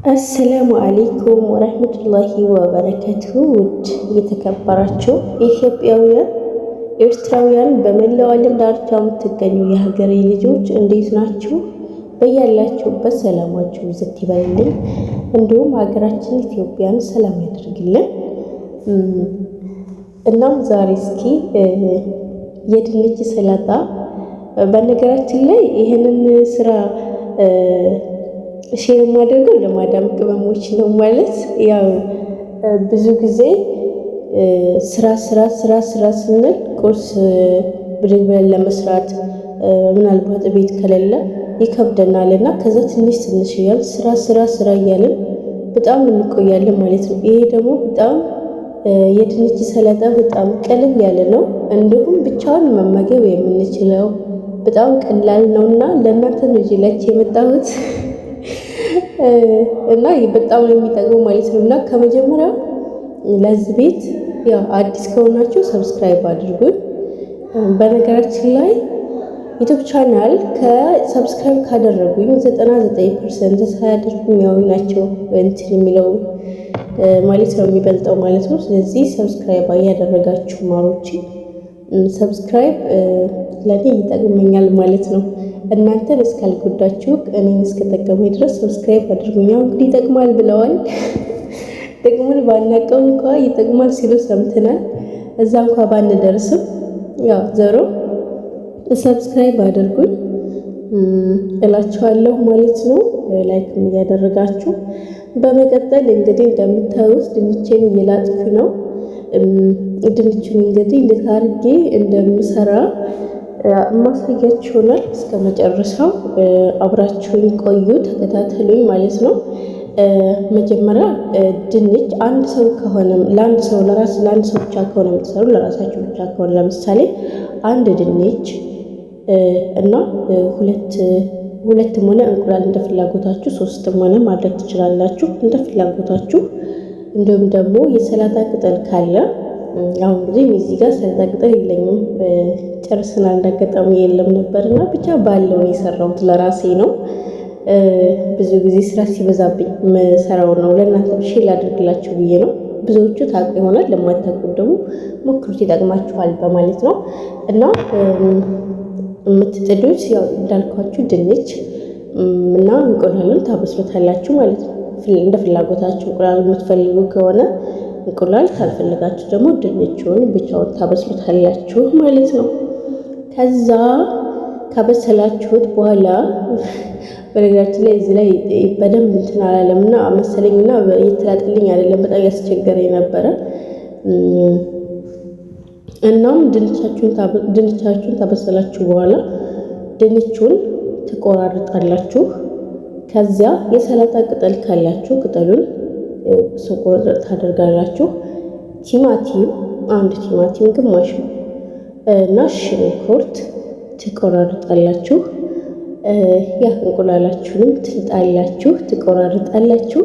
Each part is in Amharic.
አሰላሙ አለይኩም ወረህመቱላሂ ወበረከቱሁ። ውድ የተከበራችሁ ኢትዮጵያውያን፣ ኤርትራውያን በመላው ዓለም ዳርቻ የምትገኙ የሀገሬ ልጆች እንዴት ናችሁ? በያላችሁበት ሰላማችሁ ዝት ይበልልኝ። እንዲሁም ሀገራችን ኢትዮጵያን ሰላም ያደርግልን። እናም ዛሬ እስኪ የድንች ሰላጣ፣ በነገራችን ላይ ይህንን ስራ ሼር የማደርገው ለማዳም ቅመሞች ነው። ማለት ያው ብዙ ጊዜ ስራ ስንል ቁርስ ብድግ ብለን ለመስራት ምናልባት ቤት ከሌለ ይከብደናል እና ከዛ ትንሽ እያልን ስራ እያልን በጣም እንቆያለን ማለት ነው። ይሄ ደግሞ በጣም የድንች ሰላጣ በጣም ቀለል ያለ ነው። እንዲሁም ብቻውን መመገብ የምንችለው በጣም ቀላል ነውና ለእናንተ ነው ይዤላችሁ የመጣሁት እና በጣም ነው የሚጠቅመው ማለት ነው። እና ከመጀመሪያ ለዚህ ቤት ያው አዲስ ከሆናችሁ ሰብስክራይብ አድርጉኝ። በነገራችን ላይ ዩቲዩብ ቻናል ከሰብስክራይብ ካደረጉኝ 99% ሳያደርጉኝ ያው ናቸው እንትን የሚለው ማለት ነው የሚበልጠው ማለት ነው። ስለዚህ ሰብስክራይብ ያደረጋችሁ ማሮች ሰብስክራይብ ለኔ ይጠቅመኛል ማለት ነው። እናንተን እስካልጎዳችሁ እኔን እስከጠቀመኝ ድረስ ሰብስክራይብ አድርጉኝ። እንግዲህ ይጠቅማል ብለዋል። ጥቅሙን ባናውቀው እንኳ ይጠቅማል ሲሉ ሰምተናል። እዛ እንኳ ባንደርስም ያው ዘሮ ሰብስክራይብ አድርጉኝ እላችኋለሁ ማለት ነው። ላይክም እያደረጋችሁ በመቀጠል እንግዲህ እንደምታዩት ድንቼን እየላጥኩ ነው። ድንቹን እንግዲህ እንዴት አድርጌ እንደምሰራ ማሳያችሁ ይሆናል። እስከ መጨረሻው አብራችሁኝ ቆዩ፣ ተከታተሉኝ ማለት ነው። መጀመሪያ ድንች አንድ ሰው ከሆነ ለአንድ ሰው ብቻ ከሆነ የምትሰሩ ለራሳችሁ ብቻ ከሆነ ለምሳሌ አንድ ድንች እና ሁለትም ሆነ እንቁላል እንደ ፍላጎታችሁ፣ ሶስትም ሆነ ማድረግ ትችላላችሁ እንደ ፍላጎታችሁ። እንዲሁም ደግሞ የሰላጣ ቅጠል ካለ አሁን እንግዲህ እዚህ ጋር ሰላጣ ቅጠል የለኝም ጨርስናል፣ እንዳጋጣሚ የለም ነበርና ብቻ ባለው ነው የሰራሁት፣ ለራሴ ነው። ብዙ ጊዜ ስራ ሲበዛብኝ መሰራው ነው ለእናንተ ሼር ላድርግላችሁ ብዬ ነው። ብዙዎቹ ታውቁ ይሆናል፣ ለማታውቁት ደግሞ ሞክሩት ይጠቅማችኋል በማለት ነው። እና የምትጥዱት ያው እንዳልኳችሁ ድንች እና እንቁላልን ታበስሉታላችሁ ማለት ነው። እንደ ፍላጎታችሁ እንቁላል የምትፈልጉ ከሆነ እንቁላል፣ ካልፈለጋችሁ ደግሞ ድንቹን ብቻውን ታበስሉታላችሁ ማለት ነው። ከዛ ካበሰላችሁት በኋላ በነገራችን ላይ እዚህ ላይ በደንብ እንትን አላለምና መሰለኝና እየተላጠልኝ አይደለም፣ በጣም ያስቸገረኝ ነበረ። እናም ድንቻችሁን ታበሰላችሁ በኋላ ድንቹን ትቆራርጣላችሁ። ከዚያ የሰላጣ ቅጠል ካላችሁ ቅጠሉን ስቆርጥ ታደርጋላችሁ። ቲማቲም አንድ ቲማቲም ግማሽ እና ሽንኩርት ትቆራርጣላችሁ። ያ እንቁላላችሁንም ትልጣላችሁ፣ ትቆራርጣላችሁ፣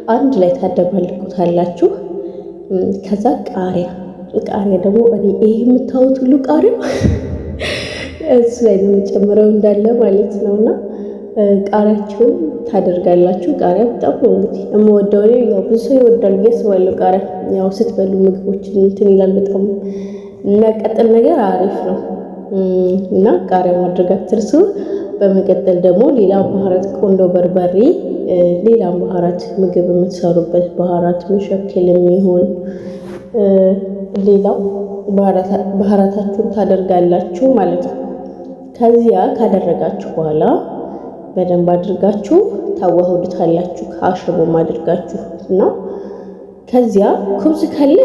አንድ ላይ ታደባልቁታላችሁ። ከዛ ቃሪያ ደግሞ እኔ ይሄ የምታዩት ሁሉ ቃሪያ እሱ ላይ ነው የምጨምረው እንዳለ ማለት ነውና ቃሪያችሁን ታደርጋላችሁ። ቃሪያ በጣም ነው እንግዲህ የምወደው እኔ፣ ያው ብዙ ሰው ይወዳል ብዬ አስባለሁ። ቃሪያ ያው ስትበሉ ምግቦችን እንትን ይላል፣ በጣም የሚያቀጥል ነገር አሪፍ ነው እና ቃሪያ ማድረግ አትርሱ። በመቀጠል ደግሞ ሌላ ባህራት፣ ቆንዶ በርበሬ፣ ሌላ ባህራት፣ ምግብ የምትሰሩበት ባህራት መሸከል የሚሆን ሌላው ባህራታችሁን ታደርጋላችሁ ማለት ነው። ከዚያ ካደረጋችሁ በኋላ በደንብ አድርጋችሁ ታዋህዱታላችሁ ከአሸቦም አድርጋችሁ እና ከዚያ ኩብዝ ካለ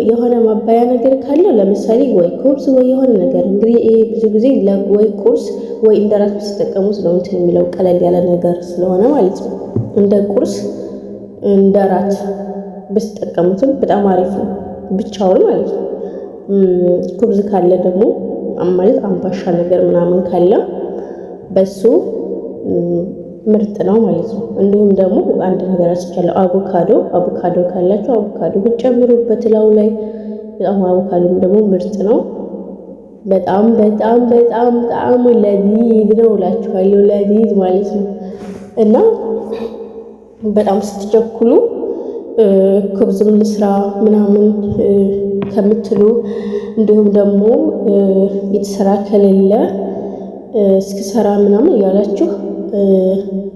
የሆነ ማባያ ነገር ካለ ለምሳሌ ወይ ኩብዝ ወይ የሆነ ነገር እንግዲህ ይሄ ብዙ ጊዜ ወይ ቁርስ ወይ እንደራት ብትጠቀሙት ነው እንትን የሚለው ቀለል ያለ ነገር ስለሆነ ማለት ነው። እንደ ቁርስ እንደራት ብትጠቀሙትም በጣም አሪፍ ነው ብቻውን ማለት ነው። ኩብዝ ካለ ደግሞ ማለት አምባሻ ነገር ምናምን ካለ በሱ ምርጥ ነው ማለት ነው። እንዲሁም ደግሞ አንድ ነገር አስቻለሁ፣ አቮካዶ ካላችሁ አቮካዶ ብትጨምሩበት ላዩ ላይ በጣም አቮካዶም ደግሞ ምርጥ ነው። በጣም ጣዕሙ ለዚዝ ነው እላችኋለሁ። ለዚዝ ማለት ነው እና በጣም ስትቸኩሉ ኩብዝም ልስራ ምናምን ከምትሉ እንዲሁም ደግሞ የተሰራ ከሌለ እስክሰራ ምናምን እያላችሁ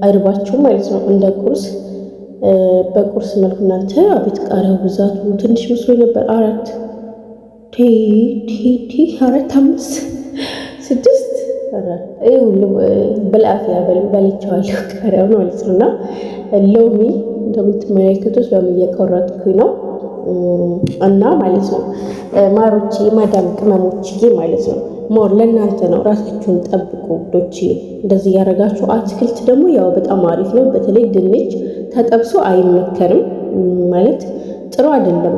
አይርባችሁ ማለት ነው። እንደ ቁርስ በቁርስ መልኩ እናንተ አቤት ቃሪያው ብዛቱ ትንሽ መስሎ ነበር። 4 5 6 በልአፍያ በልቼዋለሁ ቃሪያውን ማለት ነው። እና ሎሚ እንደምትመለከቱት ሎሚ እየቆረጥኩኝ ነው እና ማለት ነው ማሮቼ ማዳም ቅመሞችዬ ማለት ነው። ሞር ለእናንተ ነው። ራሳችሁን ጠብቁ ውዶቼ። እንደዚህ ያደረጋችሁ አትክልት ደግሞ ያው በጣም አሪፍ ነው። በተለይ ድንች ተጠብሶ አይመከርም ማለት ጥሩ አይደለም።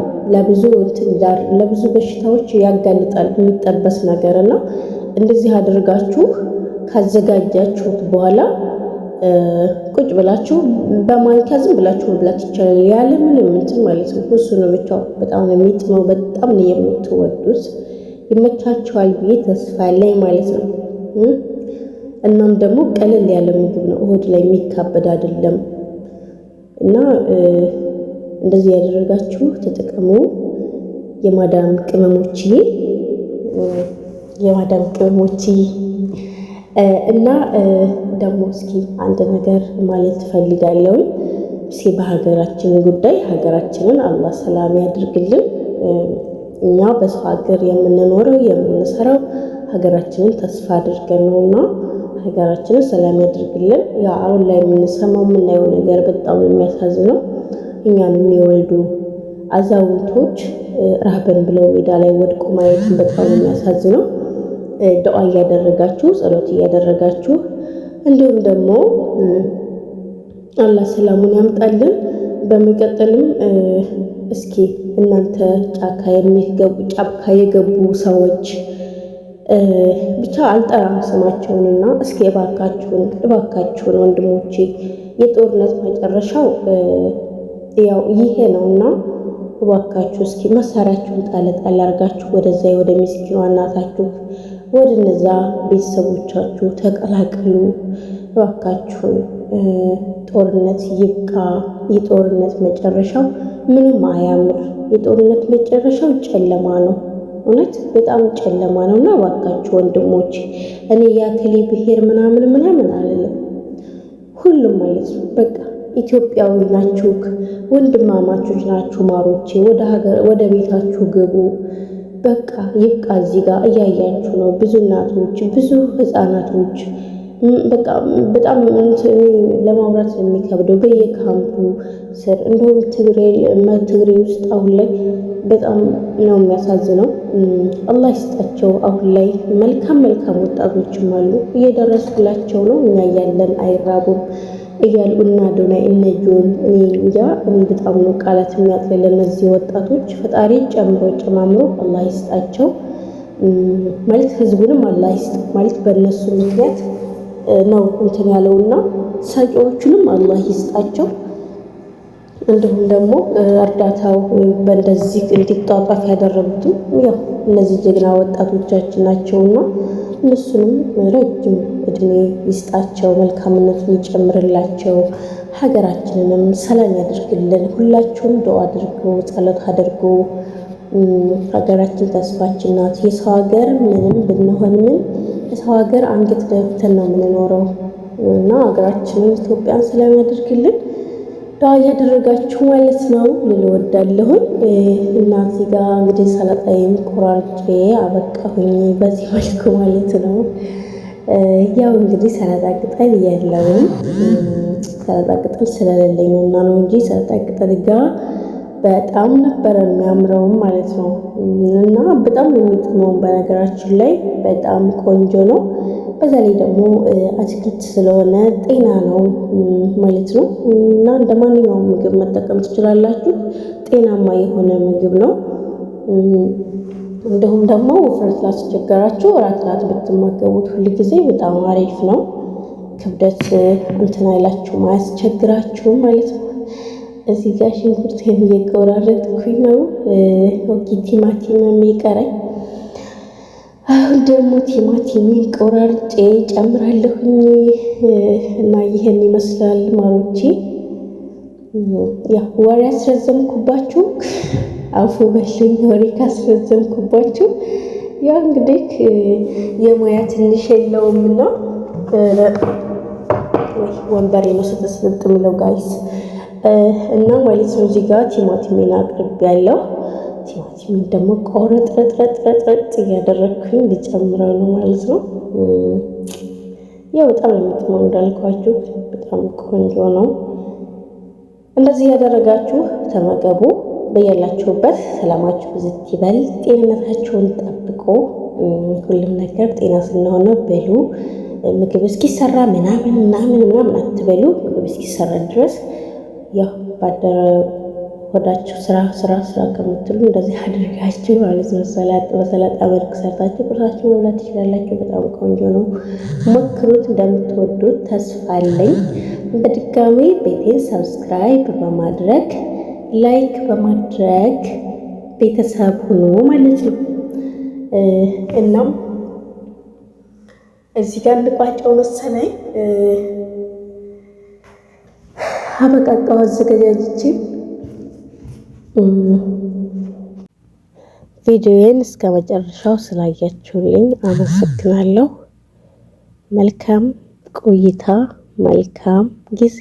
ለብዙ በሽታዎች ያጋልጣል የሚጠበስ ነገር እና እንደዚህ አድርጋችሁ ካዘጋጃችሁት በኋላ ቁጭ ብላችሁ በማንኪያ ዝም ብላችሁ መብላት ይቻላል። ያለ ምንም እንትን ማለት ነው። እሱ ነው ብቻው በጣም ነው የሚጥመው። በጣም ነው የምትወዱት። ይመቻችኋል ብዬ ተስፋ አለኝ ማለት ነው። እናም ደግሞ ቀለል ያለ ምግብ ነው። እሁድ ላይ የሚካበድ አይደለም እና እንደዚህ ያደረጋችሁ ተጠቀሙ የማዳም ቅመሞችዬ እና ደግሞ እስኪ አንድ ነገር ማለት ፈልጋለሁ። እስኪ በሀገራችን ጉዳይ ሀገራችንን አላህ ሰላም ያድርግልን። እኛ በሰው ሀገር የምንኖረው የምንሰራው ሀገራችንን ተስፋ አድርገን ነውና ሀገራችንን ሰላም ያድርግልን። ያ አሁን ላይ የምንሰማው የምናየው ነገር በጣም የሚያሳዝነው እኛን የሚወልዱ አዛውንቶች ረሃብን ብለው ሜዳ ላይ ወድቆ ማየትን በጣም የሚያሳዝነው። ዱዓ እያደረጋችሁ ጸሎት እያደረጋችሁ እንዲሁም ደግሞ አላህ ሰላሙን ያምጣልን። በሚቀጥልም እስኪ እናንተ ጫካ የገቡ ሰዎች ብቻ አልጠራም ስማቸውንና እስኪ እባካችሁን ወንድሞቼ የጦርነት መጨረሻው ያው ይሄ ነውና እባካችሁ እስኪ መሳሪያችሁን ጣል አድርጋችሁ ወደዛ ወደ ምስኪኗ እናታችሁ ወደ እነዛ ቤተሰቦቻችሁ ተቀላቀሉ እባካችሁን። ጦርነት ይብቃ። የጦርነት መጨረሻው ምንም አያምር። የጦርነት መጨረሻው ጨለማ ነው። እውነት በጣም ጨለማ ነውና እባካችሁ ወንድሞች፣ እኔ ያክሊ ብሄር ምናምን አለለም። ሁሉም ማለት ነው በቃ ኢትዮጵያዊ ናችሁ፣ ወንድማማቾች ናችሁ። ማሮቼ ወደ ቤታችሁ ግቡ። በቃ ይብቃ። እዚህ ጋር እያያችሁ ነው ብዙ እናቶች፣ ብዙ ህፃናቶች በቃ በጣም ለማውራት የሚከብደው በየካምፑ ስር እንደውም ትግሬ ውስጥ አሁን ላይ በጣም ነው የሚያሳዝነው። አላህ ይስጣቸው። አሁን ላይ መልካም ወጣቶችም አሉ እየደረሱላቸው ነው። እኛ እያለን አይራቡም እያሉ እና አዶናይ እነ ጆን እኔ በጣም ነው ቃላት የሚያጥለኝ እነዚህ ወጣቶች። ፈጣሪ ጨማምሮ አላህ ይስጣቸው ማለት ህዝቡንም አላህ ይስጥ ማለት በእነሱ ምክንያት ነው እንትን ያለውና ሰጪዎቹንም አላህ ይስጣቸው። እንዲሁም ደግሞ እርዳታው በእንደዚህ እንዲጣጣፍ ያደረጉትም ያው እነዚህ ጀግና ወጣቶቻችን ናቸውና እነሱንም ረጅም እድሜ ይስጣቸው፣ መልካምነቱን ይጨምርላቸው፣ ሀገራችንንም ሰላም ያድርግልን። ሁላችሁም ዱዓ አድርጉ፣ ጸሎት አድርጉ። ሀገራችን ተስፋችን ናት። የሰው ሀገር ምንም ብንሆን የሰው ሀገር አንገት ደፍተን ነው የምንኖረው እና ሀገራችንን ኢትዮጵያን ሰላም ያድርግልን። ዱዓ እያደረጋችሁ ማለት ነው ልል እወዳለሁ። እና እዚህ ጋር እንግዲህ ሰላጣዬን ቆራርጬ አበቃሁኝ በዚህ መልኩ ማለት ነው። ያው እንግዲህ ሰላጣ ቅጠል የለውም፣ ሰላጣ ቅጠል ስለሌለኝ ነው እንጂ ሰላጣ ቅጠል ጋር በጣም ነበር የሚያምረው ማለት ነው። እና በጣም የሚጥመው በነገራችን ላይ በጣም ቆንጆ ነው። በዛ ላይ ደግሞ አትክልት ስለሆነ ጤና ነው ማለት ነው። እና እንደ ማንኛውም ምግብ መጠቀም ትችላላችሁ። ጤናማ የሆነ ምግብ ነው። እንዲሁም ደግሞ ውፍረት ላስቸገራችሁ እራት ብትመገቡት ሁል ጊዜ በጣም አሪፍ ነው። ክብደት እንትን አይላችሁም፣ አያስቸግራችሁም ማለት ነው። እዚህ ጋር ሽንኩርቴን እየቆራረጥኩኝ ነው። ኦኬ ቲማቲም የሚቀረኝ አሁን ደግሞ ቲማቲሜን ቆራርጬ ጨምራለሁኝ እና ይሄን ይመስላል ማሮቼ። ያ ወሬ አስረዘምኩባችሁ፣ አፉ በልኝ ወሬ ካስረዘምኩባችሁ። ያው እንግዲህ የሙያ ትንሽ የለውምና ወንበሬ ነው ስትስልጥ የሚለው ጋይስ እና ማለት ነው። እዚህ ጋር ቲማቲሜን አቅርቤያለሁ። ቲማቲሜን ደግሞ ቆረጥ እያደረግኩኝ ሊጨምረው ነው ማለት ነው። ያው በጣም የሚጥመው እንዳልኳችሁ በጣም ቆንጆ ነው። እንደዚህ ያደረጋችሁ ተመገቡ። በያላችሁበት ሰላማችሁ ብዝት ይበል። ጤንነታችሁን ጠብቆ ሁሉም ነገር ጤና ስለሆነ በሉ። ምግብ እስኪሰራ ምናምን አትበሉ። ምግብ እስኪሰራ ድረስ ያው ባደረ ሆዳችሁ ስራ ከምትሉ እንደዚህ አድርጋችሁ ማለት ነው። በሰላጣ መልክ ሰርታችሁ ቁርሳችሁ መብላት ትችላላችሁ። በጣም ቆንጆ ነው። ሞክሩት። እንደምትወዱት ተስፋ አለኝ። በድጋሚ ቤቴን ሰብስክራይብ በማድረግ ላይክ በማድረግ ቤተሰብ ሁኑ ማለት ነው። እናም እዚህ ጋር እንቋጨው መሰለኝ። አበቃቃው አዘገጃጅቼ ቪዲዮዬን እስከ መጨረሻው ስላያችሁልኝ አመሰግናለሁ። መልካም ቆይታ፣ መልካም ጊዜ።